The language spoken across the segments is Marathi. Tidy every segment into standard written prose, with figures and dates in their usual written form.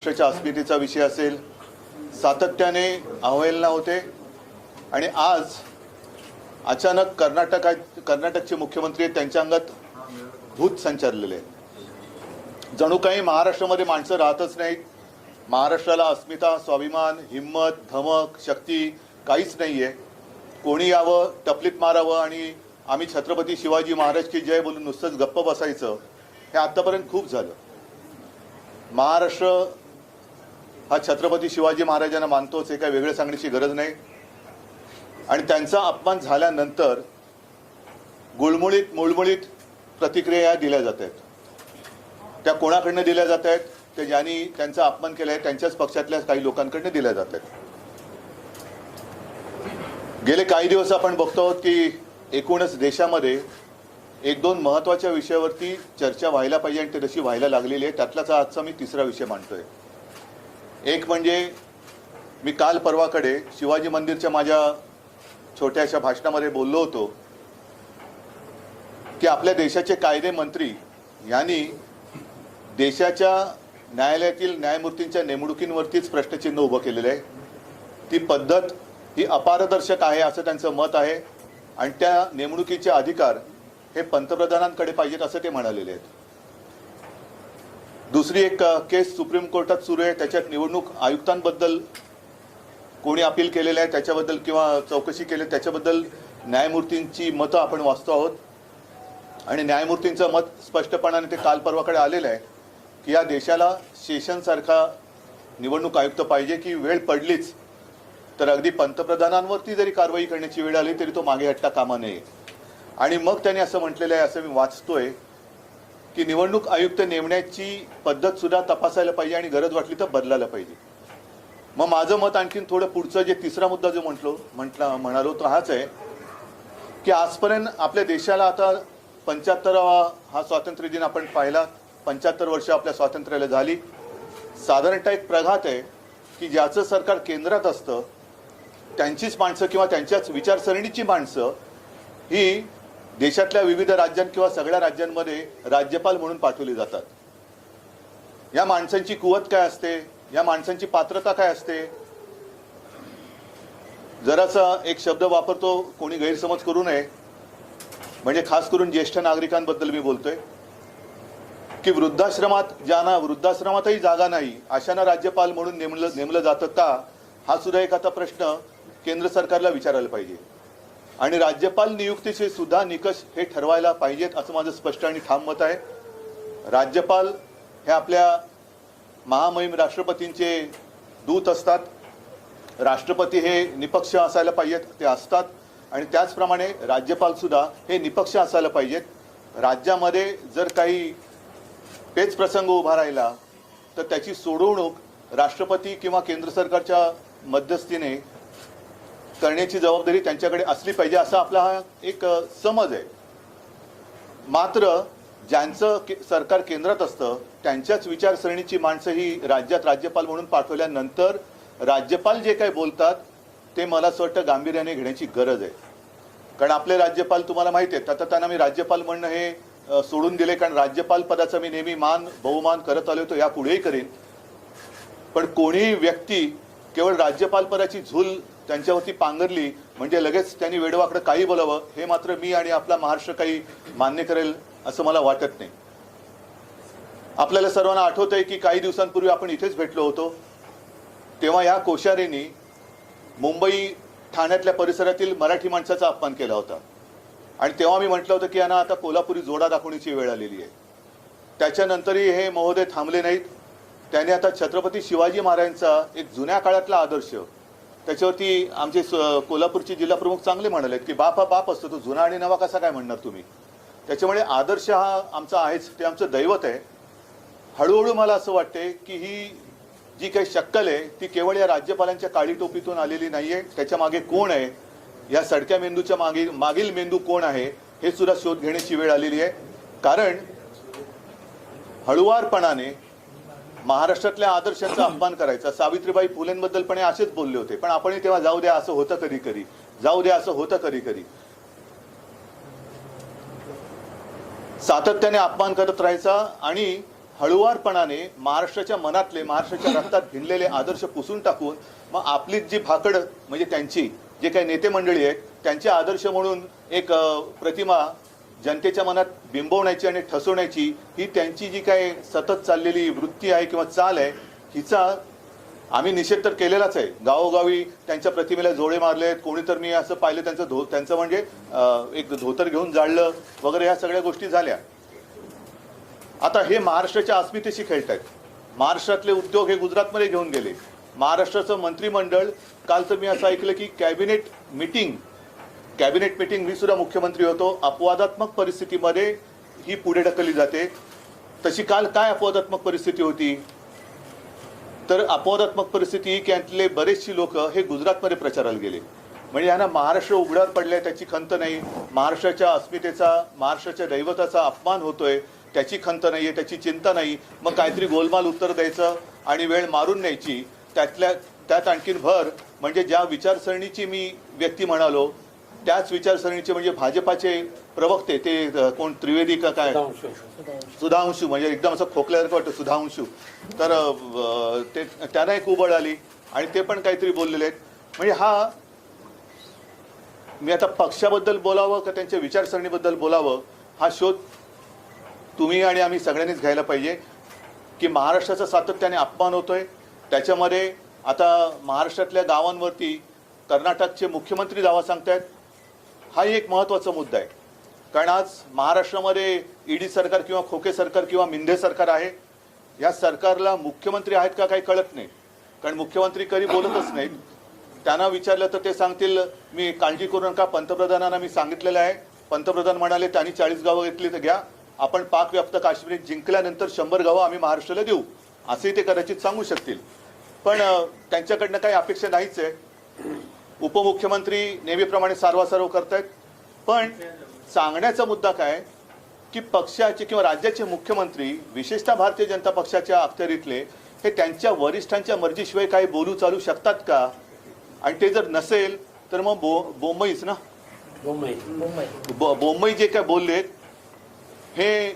महाराष्ट्राच्या अस्मितेचा विषय असेल, सातत्याने अवहेलना होते आणि आज अचानक कर्नाटकचे मुख्यमंत्री त्यांच्या अंगात भूत संचारलेले आहे। जणू काही महाराष्ट्रामध्ये माणसं राहतच नाहीत, महाराष्ट्राला अस्मिता, स्वाभिमान, हिम्मत, धमक, शक्ती काहीच नाहीये। कोणी यावं, टपलीत मारावं आणि आम्ही छत्रपती शिवाजी महाराज की जय बोलून नुसतंच गप्प बसायचं, हे आतापर्यंत खूप झालं। महाराष्ट्र हा छत्रपती शिवाजी महाराजांना मानतोच, हे काही वेगळं सांगण्याची गरज नाही। आणि त्यांचा अपमान झाल्यानंतर मुळमुळीत प्रतिक्रिया दिल्या जात आहेत। त्या कोणाकडनं दिल्या जात आहेत? ते ज्यांनी त्यांचा अपमान केला आहे त्यांच्याच पक्षातल्या काही लोकांकडनं दिल्या जात आहेत। गेले काही दिवस आपण बघतो आहोत की एकूणच देशामध्ये एक दोन महत्त्वाच्या विषयावरती चर्चा व्हायला पाहिजे आणि ते तशी व्हायला लागलेली आहे। त्यातलाच आजचा मी तिसरा विषय मांडतोय। एक म्हणजे मी काल परवाकडे शिवाजी मंदिरच्या माझ्या छोट्याशा भाषणामध्ये बोललो होतो की आपल्या देशाचे कायदे मंत्री यांनी देशाच्या न्यायालयातील न्यायमूर्तींच्या नेमणुकींवरतीच प्रश्नचिन्ह उभं केलेलं आहे। ती पद्धत ही अपारदर्शक आहे असं त्यांचं मत आहे आणि त्या नेमणुकीचे अधिकार हे पंतप्रधानांकडे पाहिजेत असं ते म्हणालेले आहेत। दुसरी एक केस सुप्रीम कोर्टात सुरू आहे, त्याच्यात निवडणूक आयुक्तांबद्दल कोणी अपील केलेलं आहे त्याच्याबद्दल किंवा चौकशी केली त्याच्याबद्दल न्यायमूर्तींची मतं आपण वाचतो आहोत आणि न्यायमूर्तींचं मत स्पष्टपणाने ते काल परवाकडे आलेलं आहे की या देशाला सेशनसारखा निवडणूक आयुक्त पाहिजे की वेळ पडलीच तर अगदी पंतप्रधानांवरती जरी कारवाई करण्याची वेळ आली तरी तो मागे हटता कामा नये। आणि मग त्यांनी असं म्हटलेलं आहे, असं मी वाचतोय की निवडणूक आयुक्त नेमण्याची पद्धत सुद्धा तपासायला पाहिजे आणि गरज वाटली तर बदलायला पाहिजे। मग माझं मत आणखीन थोडं पुढचं जे तिसरा मुद्दा जो म्हणालो तो हाच आहे की आजपर्यंत आपल्या देशाला आता 75वा हा स्वातंत्र्य दिन आपण पाहिला, 75 वर्ष आपल्या स्वातंत्र्याला झाली। साधारणतः एक प्रघात आहे की ज्याचं सरकार केंद्रात असतं त्यांचीच माणसं किंवा त्यांच्याच विचारसरणीची माणसं ही देशातल्या विविध राज्यांत किंवा सगळ्या राज्यांमध्ये राज्यपाल म्हणून पाठवली जातात। या माणसांची कुवत काय असते, या माणसांची पात्रता काय असते? जरासा एक शब्द वापरतो, कोणी गैरसमज करू नये, म्हणजे खास करून ज्येष्ठ नागरिकांबद्दल मी बोलतोय की वृद्धाश्रमातही जागा नाही अशांना राज्यपाल म्हणून नेमलं जातं का, हा सुद्धा एक आता प्रश्न केंद्र सरकारला विचारायला पाहिजे। आणि राज्यपाल नियुक्तीचे सुद्धा निकष हे ठरवायला पाहिजेत असं माझं स्पष्ट आणि ठाम मत आहे। राज्यपाल हे आपल्या महामहिम राष्ट्रपतींचे दूत असतात, राष्ट्रपती हे निपक्ष असायला पाहिजेत, ते असतात आणि त्याचप्रमाणे राज्यपाल सुद्धा हे निपक्ष असायला पाहिजेत। राज्यामध्ये जर काही पेच प्रसंग उभा राहिला तर त्याची सोडवणूक राष्ट्रपती किंवा केंद्र सरकारच्या मध्यस्थीने करण्याची जबाबदारी त्यांच्याकडे असली पाहिजे असा आपला हा एक समज आहे। मात्र ज्यांचं सरकार केंद्रात असतं त्यांच्याच विचारसरणीची माणसं ही राज्यात राज्यपाल म्हणून पाठवल्यानंतर राज्यपाल जे काही बोलतात ते मला असं वाटतं गांभीर्याने घेण्याची गरज आहे। कारण आपले राज्यपाल तुम्हाला माहिती आहेत, आता त्यांना मी राज्यपाल म्हणणं हे सोडून दिले कारण राज्यपाल पदाचा मी नेहमी बहुमान करत आलो, तो यापुढेही करेन। पण कोणीही व्यक्ती केवळ राज्यपाल पदाची झूल त्यांच्यावरती पांघरली म्हणजे लगेच त्यांनी वेडवाकडं काही बोलावं हे मात्र मी आणि आपला महाराष्ट्र काही मान्य करेल असं मला वाटत नाही। आपल्याला सर्वांना आठवत आहे की काही दिवसांपूर्वी आपण इथेच भेटलो होतो, तेव्हा या कोश्यारींनी मुंबई ठाण्यातल्या परिसरातील मराठी माणसाचा अपमान केला होता आणि तेव्हा मी म्हटलं होतं की यांना आता कोल्हापुरी जोडा दाखवण्याची वेळ आलेली आहे। त्याच्यानंतरही हे महोदय थांबले नाहीत, त्याने आता छत्रपती शिवाजी महाराजांचा एक जुन्या काळातला आदर्श त्याच्यावरती आमचे कोल्हापूरचे जिल्हा प्रमुख चांगले म्हणाले की बाप हा बाप असतो, तो जुना आणि नवा कसा काय म्हणणार तुम्ही। त्याच्यामुळे आदर्श हा आमचा आहेच, ते आमचं दैवत आहे। हळूहळू मला असं वाटते की ही जी काही शक्कल आहे ती केवळ या राज्यपालांच्या काळी टोपीतून आलेली नाहीये, त्याच्या मागे कोण आहे, या सडक्या मेंदूच्या मागील मेंदू कोण आहे हे सुद्धा शोध घेण्याची वेळ आलेली आहे। कारण हळुवारपणाने महाराष्ट्रातल्या आदर्शांचा अपमान करायचा, सावित्रीबाई फुलेंबद्दल पण असेच बोलले होते, पण आपण तेव्हा जाऊ द्या असं होतं कधी कधी, जाऊ द्या असं होतं कधी कधी। सातत्याने अपमान करत राहायचा आणि हळुवारपणाने महाराष्ट्राच्या मनातले, महाराष्ट्राच्या रक्तात भिनलेले आदर्श पुसून टाकून मग आपली जी भाकड म्हणजे त्यांची जे काही नेते मंडळी आहेत त्यांचे आदर्श म्हणून एक प्रतिमा जनतेच्या मनात बिंबवण्याची आणि ठसवण्याची ही त्यांची जी काही सतत चाललेली वृत्ती आहे किंवा चाल आहे, हिचा आम्ही निषेध तर केलेलाच आहे. गावोगावी त्यांच्या प्रतिमेला जोडे मारलेत. कोणी तर मी असं पाहिलं त्यांचं म्हणजे एक धोतर घेऊन जाळलं वगैरे, ह्या सगळ्या गोष्टी झाल्या. आता हे महाराष्ट्राच्या अस्मितेशी खेळतायत. महाराष्ट्रातले उद्योग हे गुजरातमध्ये घेऊन गेले. महाराष्ट्राचं मंत्रिमंडळ, काल तर मी असं ऐकलं की कॅबिनेट मीटिंग, मी सुद्धा मुख्यमंत्री होतो, अपवादात्मक परिस्थितीमध्ये ही पुढे ढकलली जाते. तशी काल काय अपवादात्मक परिस्थिती होती? तर अपवादात्मक परिस्थिती ही की यातले बरेचशी लोक हे गुजरातमध्ये प्रचाराला गेले. म्हणजे यांना महाराष्ट्र उघड्यावर पडलाय त्याची खंत नाही, महाराष्ट्राच्या अस्मितेचा, महाराष्ट्राच्या दैवताचा अपमान होतोय त्याची खंत नाहीये, त्याची चिंता नाही. मग काहीतरी गोलमाल उत्तर द्यायचं आणि वेळ मारून न्यायची. त्यात आणखीन भर म्हणजे ज्या विचारसरणीची मी व्यक्ती म्हणालो त्याच विचारसरणीचे म्हणजे भाजपाचे प्रवक्ते, ते कोण त्रिवेदी का काय, सुधांशू, म्हणजे एकदम असं खोकल्यासारखं वाटतं सुधांशू, तर ते त्यांना एक उबळ आली आणि ते पण काहीतरी बोललेले आहेत. म्हणजे हा, मी आता पक्षाबद्दल बोलावं का त्यांच्या विचारसरणीबद्दल बोलावं हा शोध तुम्ही आणि आम्ही सगळ्यांनीच घ्यायला पाहिजे की महाराष्ट्राचा सातत्याने अपमान होतोय. त्याच्यामध्ये आता महाराष्ट्रातल्या गावांवरती कर्नाटकचे मुख्यमंत्री दावा सांगतायत. हा एक महत्त्वाचा मुद्दा आहे, कारण आज महाराष्ट्रामध्ये ईडी सरकार किंवा खोके सरकार किंवा मिंधे सरकार आहे. या सरकारला मुख्यमंत्री आहेत का काही कळत नाही, कारण मुख्यमंत्री कधी बोलतच नाहीत. त्यांना विचारलं तर ते सांगतील मी काळजी करू नका, पंतप्रधानांना मी सांगितलेलं आहे. पंतप्रधान म्हणाले त्यांनी 40 गावं घेतली तर घ्या, आपण पाकव्याप्त काश्मीर जिंकल्यानंतर 100 गावं आम्ही महाराष्ट्राला देऊ, असेही ते कदाचित सांगू शकतील. पण त्यांच्याकडनं काही अपेक्षा नाहीच आहे. उपमुख्यमंत्री नेहमीप्रमाणे सारवासारव करतायत. पण सांगण्याचा मुद्दा काय की पक्षाचे किंवा राज्याचे मुख्यमंत्री, विशेषतः भारतीय जनता पक्षाच्या अखत्यारीतले, हे त्यांच्या वरिष्ठांच्या मर्जीशिवाय काही बोलू चालू शकतात का? आणि ते जर नसेल तर मग बोंबईच ना, बोंबई जे काय बोललेत हे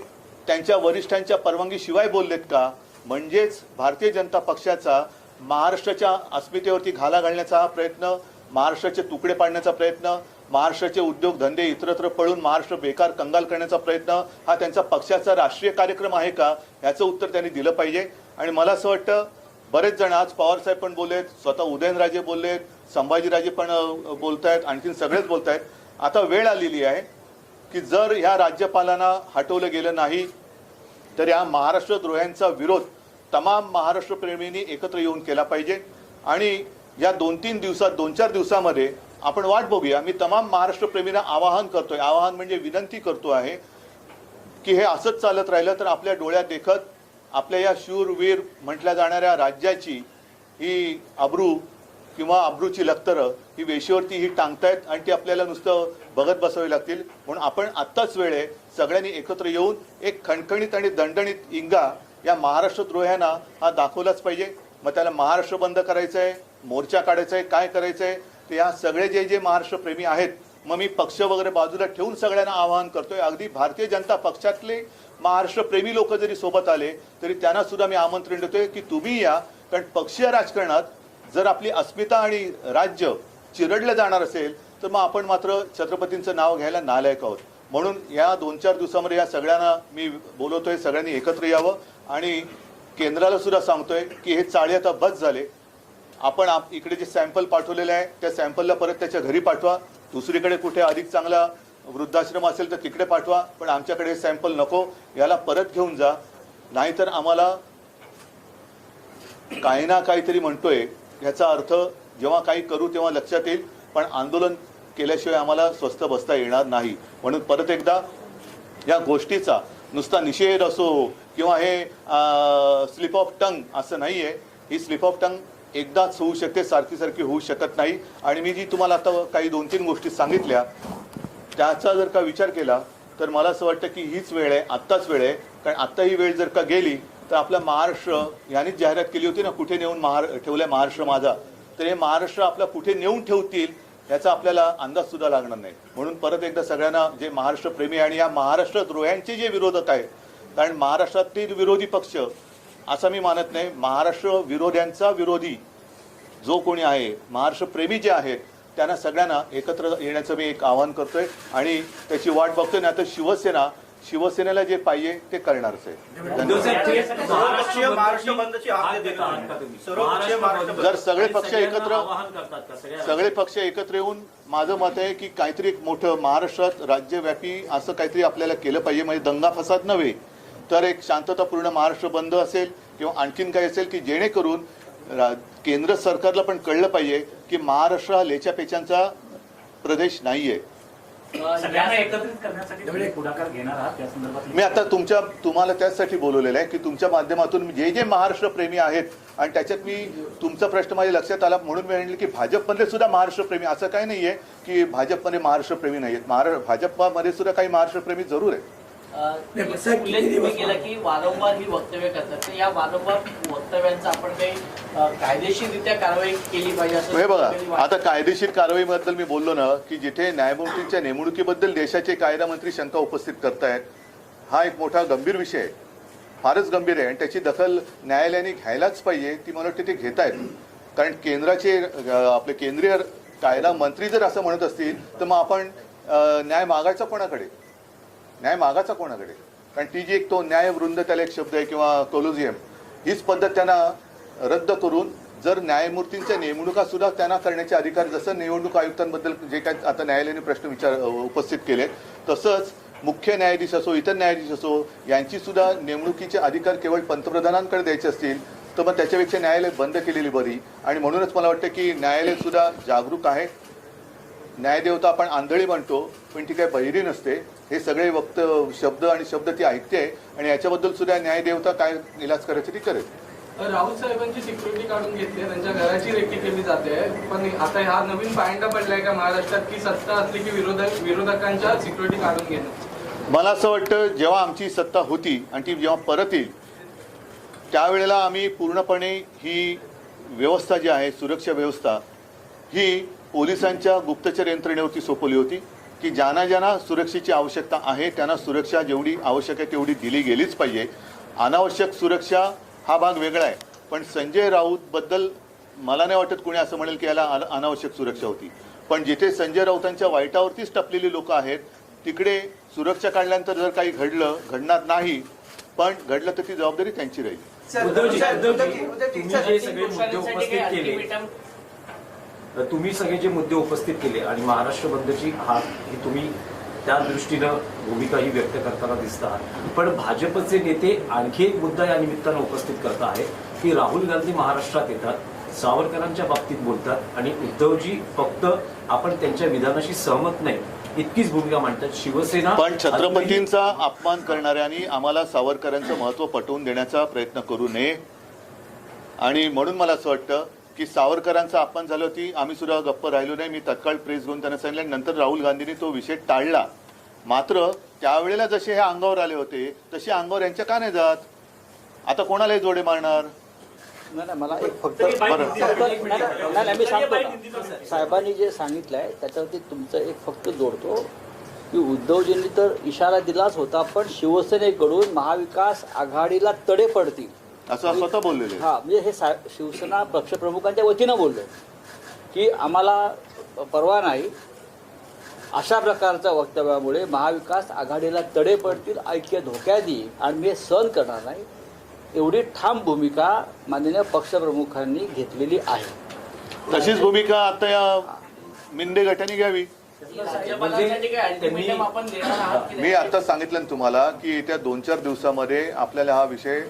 त्यांच्या वरिष्ठांच्या परवानगीशिवाय बोललेत का? म्हणजेच भारतीय जनता पक्षाचा महाराष्ट्राच्या अस्मितेवरती घाला घालण्याचा हा प्रयत्न, महाराष्ट्राचे तुकडे पाडण्याचा प्रयत्न, महाराष्ट्राचे उद्योगधंदे इतरत्र पळून महाराष्ट्र बेकार कंगाल करण्याचा प्रयत्न हा त्यांचा पक्षाचा राष्ट्रीय कार्यक्रम आहे का? याचं उत्तर त्यांनी दिलं पाहिजे. आणि मला असं वाटतं बरेच जण, आज पवारसाहेब पण बोललेत, स्वतः उदयनराजे बोललेत, संभाजीराजे पण बोलतायत, आणखीन सगळेच बोलतायत. आता वेळ आलेली आहे की जर ह्या राज्यपालांना हटवलं गेलं नाही तर या महाराष्ट्रद्रोह्यांचा विरोध तमाम महाराष्ट्रप्रेमींनी एकत्र येऊन केला पाहिजे. आणि या 2-4 दिवसामध्ये आपण वाट बघूया. मी तमाम महाराष्ट्रप्रेमींना आवाहन म्हणजे विनंती करतो आहे की हे असंच चालत राहिलं तर आपल्या डोळ्यात देखत आपल्या या शूरवीर म्हटल्या जाणाऱ्या राज्याची ही अब्रू किंवा अब्रूची लक्तरं ही वेशीवरती ही टांगतायत आणि ती आपल्याला नुसतं बघत बसावी लागतील. म्हणून आपण आत्ताच वेळ आहे सगळ्यांनी एकत्र येऊन एक खणखणीत आणि दणदणीत इंगा या महाराष्ट्रद्रोह्यांना हा दाखवलाच पाहिजे. मग त्याला महाराष्ट्र बंद करायचं आहे, मोर्चा काढायचा आहे, काय करायचं आहे ते या सगळे जे महाराष्ट्रप्रेमी आहेत, मग मी पक्ष वगैरे बाजूला ठेवून सगळ्यांना आवाहन करतोय. अगदी भारतीय जनता पक्षातले महाराष्ट्रप्रेमी लोक जरी सोबत आले तरी त्यांना सुद्धा मी आमंत्रण देतोय की तुम्ही या. कारण पक्षीय राजकारणात जर आपली अस्मिता आणि राज्य चिरडलं जाणार असेल तर मग आपण मात्र छत्रपतींचं नाव घ्यायला नालायक आहोत. म्हणून या 2-4 दिवसामध्ये या सगळ्यांना मी बोलवतोय, सगळ्यांनी एकत्र यावं. आणि केंद्राला सुद्धा सांगतोय की हे चाळे आता बस झाले. आपण इकडे जे सॅम्पल पाठवलेले आहे त्या सॅम्पलला परत त्याच्या घरी पाठवा. दुसरीकडे कुठे अधिक चांगला वृद्धाश्रम असेल तर तिकडे पाठवा, पण आमच्याकडे सॅम्पल नको, याला परत घेऊन जा. नाहीतर आम्हाला काही ना काहीतरी म्हणतोय याचा अर्थ जेव्हा काही करू तेव्हा लक्षात येईल, पण आंदोलन केल्याशिवाय आम्हाला स्वस्थ बसता येणार नाही. म्हणून परत एकदा या गोष्टीचा नुसता निषेध असो किंवा हे स्लिप ऑफ टंग असं नाही आहे. ही स्लिप ऑफ टंग एकदाच होऊ शकते, सारखी होऊ शकत नाही. आणि मी जी तुम्हाला आता काही 2-3 गोष्टी सांगितल्या त्याचा जर का विचार केला तर मला असं वाटतं की हीच वेळ आहे, आत्ताच वेळ आहे. कारण आत्ता ही वेळ जर का गेली तर आपला महाराष्ट्र, यांनीच जाहिरात केली होती ना कुठे नेऊन ठेवलाय महाराष्ट्र माझा, तर हे महाराष्ट्र आपला कुठे नेऊन ठेवतील याचा आपल्याला अंदाज सुद्धा लागणार नाही. म्हणून परत एकदा सगळ्यांना, जे महाराष्ट्र प्रेमी आणि या महाराष्ट्र द्रोह्यांचे जे विरोधक आहेत कारण महाराष्ट्रातील विरोधी पक्ष असं मी मानत नाही, महाराष्ट्र विरोध्यांचा विरोधी जो कोणी आहे, महाराष्ट्रप्रेमी जे आहेत त्यांना सगळ्यांना एकत्र येण्याचं मी एक आवाहन करतोय आणि त्याची वाट बघतोय. नाही तर शिवसेनेला जे पाहिजे ते करणारच आहे. जर सगळे पक्ष एकत्र येऊन माझं मत आहे की काहीतरी एक मोठं महाराष्ट्रात राज्यव्यापी असं काहीतरी आपल्याला केलं पाहिजे. म्हणजे दंगा फसाद नव्हे तर एक शांततापूर्ण महाराष्ट्र बंद असेल किंवा आणखीन काही असेल की जेणेकरून केंद्र सरकारला पण कळलं पाहिजे की महाराष्ट्र हा लेच्यापेचांचा प्रदेश नाहीये. एकत्रित करण्यासाठी पुढाकार घेणार आहात त्या संदर्भात? मी आता तुम्हाला त्याचसाठी बोलवलेलं आहे की तुमच्या माध्यमातून जे जे प्रेमी आहेत आणि त्याच्यात मी तुमचा प्रश्न माझ्या लक्षात आला म्हणून मी म्हणले की भाजपमध्ये सुद्धा महाराष्ट्रप्रेमी असं काही नाहीये की भाजपमध्ये महाराष्ट्रप्रेमी नाही आहेत. भाजपमध्ये सुद्धा काही महाराष्ट्रप्रेमी जरूर आहेत. तुम्ही केला की वारंवार ही वक्तव्य करतात, तर या वारंवार वक्तव्यांचा आपण काही कायदेशीररित्या कारवाई केली पाहिजे असं हे बघा, आता कायदेशीर कारवाईबद्दल मी बोललो ना की जिथे न्यायमूर्तींच्या नेमणुकीबद्दल देशाचे कायदा मंत्री शंका उपस्थित करतायत, हा एक मोठा गंभीर विषय आहे, फारच गंभीर आहे आणि त्याची दखल न्यायालयाने घ्यायलाच पाहिजे. ती मला वाटते ते घेत आहेत. कारण केंद्राचे आपले केंद्रीय कायदा मंत्री जर असं म्हणत असतील तर मग आपण न्याय मागायचा कोणाकडे? कारण ती जी एक तो न्यायवृंद त्याला एक शब्द आहे किंवा कोलोजियम, हीच पद्धत त्यांना रद्द करून जर न्यायमूर्तींच्या नेमणुका सुद्धा त्यांना करण्याचे अधिकार, जसं निवडणूक आयुक्तांबद्दल जे काय आता न्यायालयाने प्रश्न उपस्थित केले तसंच मुख्य न्यायाधीश असो इतर न्यायाधीश असो यांची सुद्धा नेमणुकीचे अधिकार केवळ पंतप्रधानांकडे द्यायचे असतील तर मग त्याच्यापेक्षा न्यायालय बंद केलेली बरी. आणि म्हणूनच मला वाटतं की न्यायालय सुद्धा जागरूक आहे. न्यायदेवता आपण आंधळी म्हणतो पण ती काही बहिरी नसते. हे सगळे शब्द ती ऐकते आणि याच्याबद्दल सुद्धा न्यायदेवता काय इलाज करायचं ती करेल. राहुल साहेबांची सिक्युरिटी काढून घेतली, त्यांच्या घराची रेकी केली जाते, पण आता हा नवीन पायंडा पडलाय का महाराष्ट्रात की सत्ता असली की विरोधकांच्या सिक्युरिटी काढून घेणं? मला असं वाटतं जेव्हा आमची सत्ता होती आणि ती जेव्हा परत येईल त्यावेळेला आम्ही पूर्णपणे ही व्यवस्था जी आहे, सुरक्षा व्यवस्था, ही पोलिसांच्या गुप्तचर यंत्रणेवरती सोपवली होती की ज्यांना सुरक्षेची आवश्यकता आहे त्यांना सुरक्षा जेवढी आवश्यक आहे तेवढी दिली गेलीच पाहिजे. अनावश्यक सुरक्षा हा भाग वेगळा आहे, पण संजय राऊतबद्दल मला नाही वाटत कोणी असं म्हणेल की याला अनावश्यक सुरक्षा होती. पण जिथे संजय राऊतांच्या वाईटावरतीच टपलेली लोक आहेत तिकडे सुरक्षा काढल्यानंतर जर काही घडणार नाही, पण घडलं तर ती जबाबदारी त्यांची राहील. तुम्ही सगळे जे मुद्दे उपस्थित केले आणि महाराष्ट्र बंदची तुम्ही त्या दृष्टीनं भूमिकाही व्यक्त करताना दिसत आहात, पण भाजपचे नेते आणखी एक मुद्दा या निमित्तानं उपस्थित करत आहेत की राहुल गांधी महाराष्ट्रात येतात, सावरकरांच्या बाबतीत बोलतात आणि उद्धवजी फक्त आपण त्यांच्या विधानाशी सहमत नाही इतकीच भूमिका मांडतात. शिवसेना पण छत्रपतींचा अपमान करणाऱ्यांनी आम्हाला सावरकरांचं महत्त्व पटवून देण्याचा प्रयत्न करू नये. आणि म्हणून मला असं वाटतं की सावरकरांचा अपमान झालं होती, आम्ही सुद्धा गप्प राहिलो नाही. मी तत्काळ प्रेस घेऊन त्यांना सांगितलं. नंतर राहुल गांधींनी तो विषय टाळला. मात्र त्यावेळेला जसे हे अंगावर आले होते तसे अंगावर यांच्या का नाही जात? आता कोणालाही जोडे मारणार? नाही, मला एक फक्त नाही मी सांगतो साहेबांनी जे सांगितलंय त्याच्यावरती तुमचं एक फक्त जोडतो की उद्धवजींनी तर इशारा दिलाच होता, पण शिवसेनेकडून महाविकास आघाडीला तडे पडतील असं स्वतः बोललेले. हा म्हणजे हे शिवसेना पक्षप्रमुखांच्या वतीनं बोलले की आम्हाला परवा नाही, अशा प्रकारच्या वक्तव्यामुळे महाविकास आघाडीला तडे पडतील, ऐक्य धोक्यात येईल आणि मी हे सहन करणार नाही. एवढी ठाम भूमिका माननीय पक्षप्रमुखांनी घेतलेली आहे. तशीच भूमिका आता या मिंदे गटाने घ्यावी. मी आता सांगितलं ना तुम्हाला की येत्या 2-4 दिवसामध्ये आपल्याला हा विषय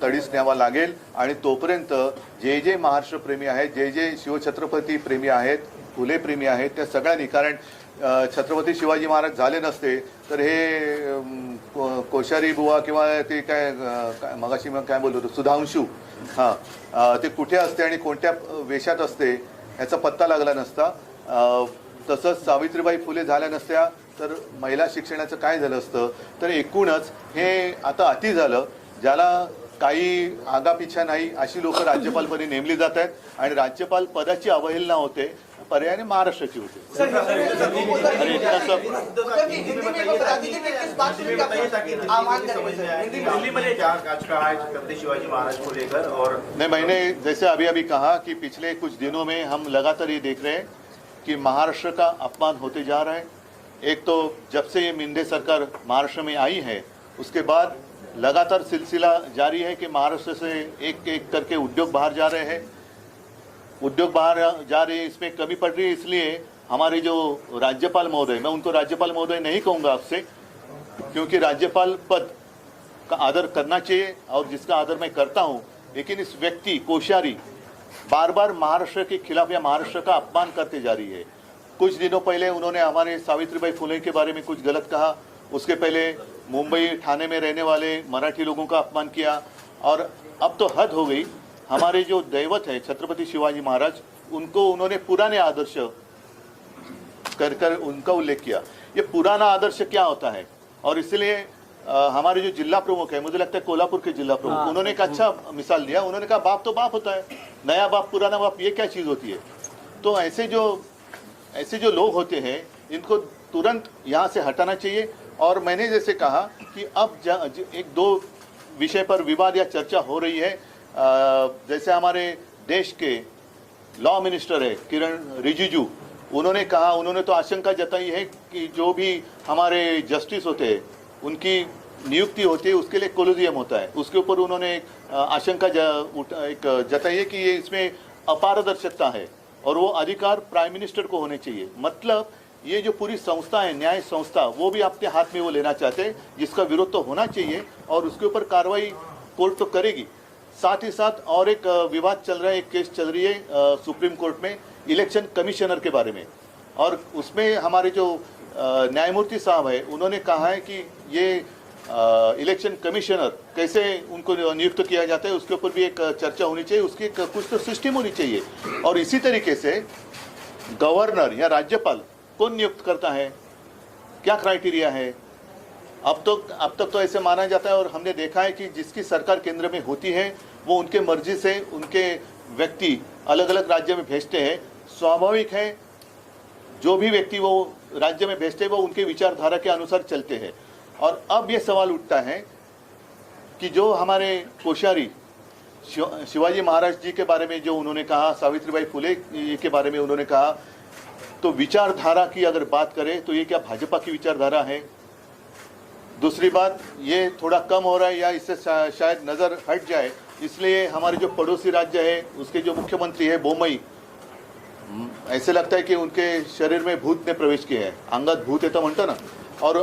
तडीस न्यावा लागेल आणि तोपर्यंत जे जे महाराष्ट्र प्रेमी आहेत, जे जे शिवछत्रपती प्रेमी आहेत, फुले प्रेमी आहेत, त्या सगळ्यांनी, कारण छत्रपती शिवाजी महाराज झाले नसते तर हे कोश्यारी बुवा किंवा ते काय मगाशी मग काय बोलतो सुधांशू, ते कुठे असते आणि कोणत्या वेशात असते याचा पत्ता लागला नसता. तसंच सावित्रीबाई फुले झाल्या नसत्या तर महिला शिक्षणाचं काय झालं असतं. तर एकूणच हे आता अति झालं. ज्याला काही आगापिछा नाही अशी लोक राज्यपालपदी नेमली जात आहेत आणि राज्यपाल पदाची अवहेलना होते, पर्यायाने महाराष्ट्राची होते. अरे इतना सब दिल्ली में क्या आज कहा है छत्रपति शिवाजी महाराज को लेकर, और नहीं, मैंने जैसे अभी अभी कहा कि पिछले कुछ दिनों में हम लगातार ये देख रहे हैं कि महाराष्ट्र का अपमान होते जा रहा है. एक तो जब से ये मिंदे सरकार महाराष्ट्र में आई है उसके बाद लगातार सिलसिला जारी है कि महाराष्ट्र से एक एक करके उद्योग बाहर जा रहे हैं. उद्योग बाहर जा रहे हैं, इसमें कमी पड़ रही है. इसलिए हमारे जो राज्यपाल महोदय, मैं उनको राज्यपाल महोदय नहीं कहूँगा आपसे, क्योंकि राज्यपाल पद का आदर करना चाहिए और जिसका आदर मैं करता हूँ, लेकिन इस व्यक्ति कोश्यारी बार बार महाराष्ट्र के खिलाफ या महाराष्ट्र का अपमान करते जा रही है. कुछ दिनों पहले उन्होंने हमारे सावित्रीबाई फुले के बारे में कुछ गलत कहा, उसके पहले मुंबई ठाणे में रहने वाले मराठी लोगों का अपमान किया, और अब तो हद हो गई. हमारे जो दैवत है छत्रपति शिवाजी महाराज, उनको उन्होंने पुराने आदर्श कर उनका उल्लेख किया. ये पुराना आदर्श क्या होता है, और इसलिए हमारे जो जिला प्रमुख है, मुझे लगता है कोल्हापुर के जिला प्रमुख, उन्होंने एक अच्छा मिसाल दिया. उन्होंने कहा बाप तो बाप होता है, नया बाप पुराना बाप ये क्या चीज़ होती है. तो ऐसे जो लोग होते हैं इनको तुरंत यहाँ से हटाना चाहिए. और मैंने जैसे कहा कि अब एक दो विषय पर विवाद या चर्चा हो रही है. जैसे हमारे देश के लॉ मिनिस्टर है किरण रिजिजू, उन्होंने कहा, उन्होंने तो आशंका जताई है कि जो भी हमारे जस्टिस होते हैं उनकी नियुक्ति होती है उसके लिए कोलोजियम होता है. उसके ऊपर उन्होंने आशंका जताई है कि ये इसमें अपारदर्शकता है और वो अधिकार प्राइम मिनिस्टर को होने चाहिए. मतलब ये जो पूरी संस्था है, न्याय संस्था, वो भी अपने हाथ में वो लेना चाहते हैं, जिसका विरोध तो होना चाहिए और उसके ऊपर कार्रवाई कोर्ट तो करेगी. साथ ही साथ और एक विवाद चल रहा है, एक केस चल रही है सुप्रीम कोर्ट में इलेक्शन कमिश्नर के बारे में, और उसमें हमारे जो न्यायमूर्ति साहब है उन्होंने कहा है कि ये इलेक्शन कमिश्नर कैसे उनको नियुक्त किया जाता है उसके ऊपर भी एक चर्चा होनी चाहिए, उसकी कुछ तो सिस्टम होनी चाहिए. और इसी तरीके से गवर्नर या राज्यपाल कौन नियुक्त करता है, क्या क्राइटेरिया है. अब तक तो ऐसे माना जाता है और हमने देखा है कि जिसकी सरकार केंद्र में होती है वो उनके मर्जी से उनके व्यक्ति अलग अलग राज्य में भेजते हैं. स्वाभाविक है, जो भी व्यक्ति वो राज्य में भेजते हैं वो उनके विचारधारा के अनुसार चलते हैं. और अब ये सवाल उठता है कि जो हमारे कोश्यारी शिवाजी महाराज जी के बारे में जो उन्होंने कहा, सावित्रीबाई फुले के बारे में उन्होंने कहा, तो विचारधारा की अगर बात करें तो ये क्या भाजपा की विचारधारा है. दूसरी बात, ये थोड़ा कम हो रहा है या इससे शायद नज़र हट जाए, इसलिए हमारे जो पड़ोसी राज्य है उसके जो मुख्यमंत्री है बोमई, ऐसे लगता है कि उनके शरीर में भूत ने प्रवेश किया है. अंगत भूत है तो म्हणतो ना. और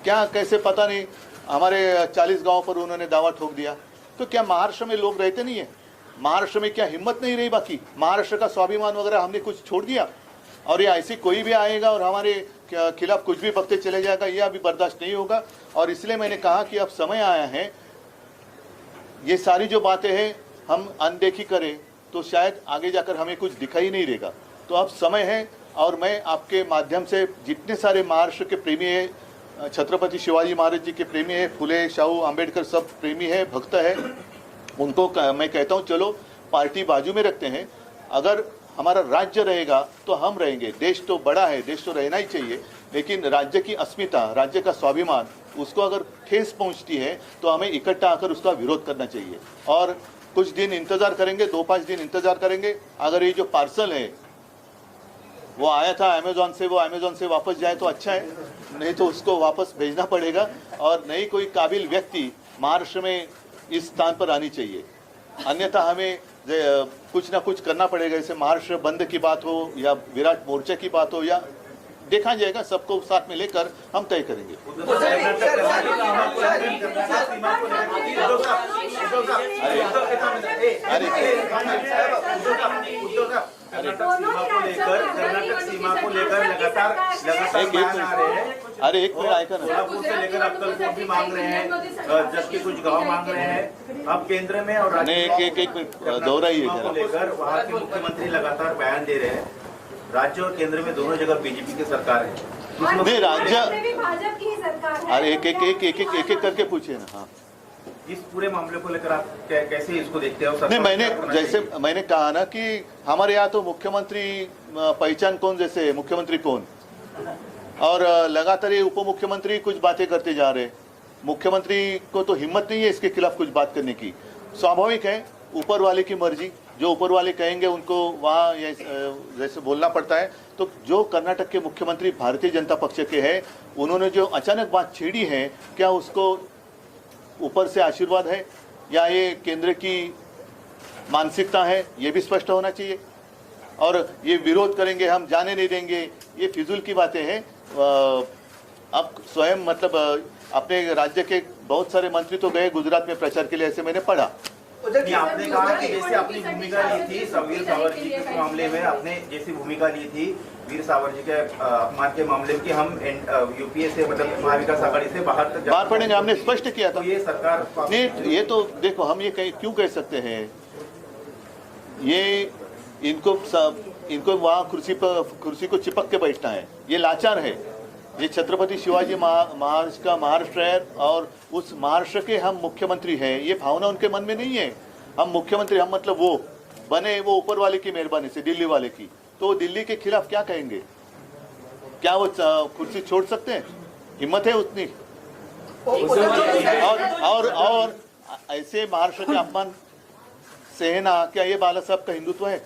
क्या कैसे पता नहीं, हमारे 40 गाँव पर उन्होंने दावा ठोक दिया. तो क्या महाराष्ट्र में लोग रहते नहीं है? महाराष्ट्र में क्या हिम्मत नहीं रही? बाकी महाराष्ट्र का स्वाभिमान वगैरह हमने कुछ छोड़ दिया, और ये ऐसी कोई भी आएगा और हमारे खिलाफ कुछ भी बकते चले जाएगा, ये अभी बर्दाश्त नहीं होगा. और इसलिए मैंने कहा कि अब समय आया है, ये सारी जो बातें हैं हम अनदेखी करें तो शायद आगे जाकर हमें कुछ दिखाई नहीं देगा. तो अब समय है, और मैं आपके माध्यम से जितने सारे महाराष्ट्र के प्रेमी है, छत्रपति शिवाजी महाराज जी के प्रेमी है, फुले शाहू अम्बेडकर सब प्रेमी है, भक्त है, उनको मैं कहता हूँ चलो पार्टी बाजू में रखते हैं. अगर हमारा राज्य रहेगा तो हम रहेंगे. देश तो बड़ा है, देश तो रहना ही चाहिए, लेकिन राज्य की अस्मिता, राज्य का स्वाभिमान, उसको अगर ठेस पहुंचती है तो हमें इकट्ठा आकर उसका विरोध करना चाहिए. और कुछ दिन इंतजार करेंगे, 2-5 दिन इंतजार करेंगे. अगर ये जो पार्सल है वो आया था अमेजोन से, वो अमेजोन से वापस जाए तो अच्छा है, नहीं तो उसको वापस भेजना पड़ेगा. और नई कोई काबिल व्यक्ति महाराष्ट्र में इस स्थान पर आनी चाहिए, अन्यथा हमें कुछ ना कुछ करना पड़ेगा. जैसे महाराष्ट्र बंद की बात हो या विराट मोर्चा की बात हो, या देखा जाएगा, सबको साथ में लेकर हम तय करेंगे. कर्नाटक सीमा को लेकर लगातार एक मिनट आएगा ना. कोल्हापुर से लेकर अक्कलकोट भी मांग रहे हैं, जबकि कुछ गांव मांग रहे हैं. अब केंद्र में और राज्य एक दोहराइए जरा. लेकर वहाँ के मुख्यमंत्री लगातार बयान दे रहे हैं. राज्य और केंद्र में दोनों जगह बीजेपी की सरकार है. नहीं, राज्य भाजपा की सरकार है. अरे एक करके पूछिए ना. हाँ, इस पूरे मामले को लेकर आप कैसे इसको देखते हो? नहीं, मैंने कहा ना कि हमारे यहाँ तो मुख्यमंत्री पहचान कौन जैसे है, मुख्यमंत्री कौन, और लगातार ये उप मुख्यमंत्री कुछ बातें करते जा रहे हैं। मुख्यमंत्री को तो हिम्मत नहीं है इसके खिलाफ कुछ बात करने की। स्वाभाविक है, ऊपर वाले की मर्जी, जो ऊपर वाले कहेंगे उनको वहाँ जैसे बोलना पड़ता है। तो जो कर्नाटक के मुख्यमंत्री भारतीय जनता पक्ष के हैं, उन्होंने जो अचानक बात छेड़ी है, क्या उसको ऊपर से आशीर्वाद है या ये केंद्र की मानसिकता है, ये भी स्पष्ट होना चाहिए। और ये विरोध करेंगे, हम जाने नहीं देंगे, ये फिजूल की बातें हैं। अब स्वयं मतलब अपने राज्य के बहुत सारे मंत्री तो गए गुजरात में प्रचार के लिए, ऐसे मैंने पढ़ा। नहीं, आपने कहा कि जैसे अपनी भूमिका ली थी वीर सावर जी के मामले में, आपने जैसी भूमिका ली थी वीर सावर जी के अपमान के मामले में कि हम यूपीए से मतलब महाविकास आघाड़ी से बाहर पड़ेंगे, हमने स्पष्ट किया था। तो ये सरकार नहीं, ये तो देखो, हम ये क्यों कह सकते हैं, ये इनको वहाँ कुर्सी को चिपक के बैठना है, ये लाचार है। ये छत्रपति शिवाजी महाराज का महाराष्ट्र है और उस महाराष्ट्र के हम मुख्यमंत्री हैं, ये भावना उनके मन में नहीं है। हम मुख्यमंत्री, हम मतलब वो बने वो ऊपर वाले की मेहरबानी से, दिल्ली वाले की। तो वो दिल्ली के खिलाफ क्या कहेंगे? क्या वो कुर्सी छोड़ सकते हैं? हिम्मत है उतनी? और ऐसे महाराष्ट्र के अपमान सहना, क्या ये बाला साहब का हिंदुत्व है?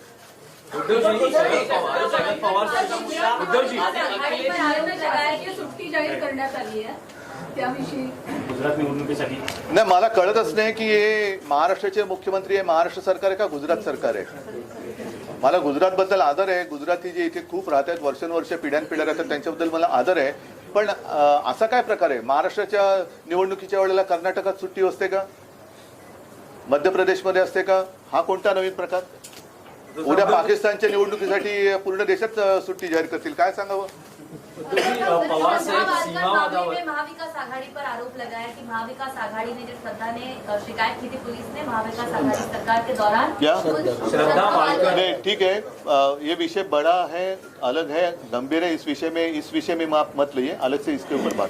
सुट्टी जाहीर करण्यात आली आहे त्याविषयी गुजरात निवडणुकीसाठी नाही, मला कळतच नाही की हे महाराष्ट्राचे मुख्यमंत्री आहे, महाराष्ट्र सरकार आहे का गुजरात सरकार आहे। मला गुजरातबद्दल आदर आहे, गुजराती जे इथे खूप राहतात, वर्षानुवर्ष पिढ्यानपिढ्या राहतात, त्यांच्याबद्दल मला आदर आहे। पण असा काय प्रकार आहे? महाराष्ट्राच्या निवडणुकीच्या वेळेला कर्नाटकात सुट्टी असते का? मध्य प्रदेशमध्ये असते का? हा कोणता नवीन प्रकार? उद्या पाकिस्तानच्या निवडणुकीसाठी पूर्ण देशात सुट्टी जाहीर करतील, काय सांगावं? पवार साहेब सीमावादावर महाविकास आघाड़ी पर आरोप लगाया कि महाविकास आघाड़ी ने जब श्रद्धा ने शिकायत की थी पुलिस ने महाविकास आघाड़ी सरकार के दौरान, क्या श्रद्धा वालकर नहीं, ठीक है, ये विषय बड़ा है, अलग है, गंभीर है। इस विषय में आप मत लिए, अलग से इसके ऊपर बात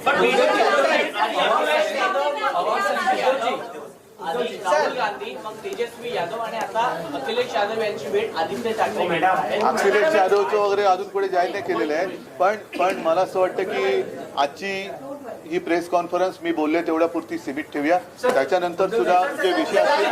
आधी राहुल गांधी, मग तेजस्वी यादव आणि आता अखिलेश यादव यांची भेट आदित्य ठाकरे। अखिलेश यादवचं वगैरे अजून पुढे जाहीर नाही केलेलं आहे। पण मला असं वाटतं की आजची ही प्रेस कॉन्फरन्स मी बोलले तेवढ्या पुरती सीमित ठेवूया, त्याच्यानंतर सुद्धा जे विषय असतील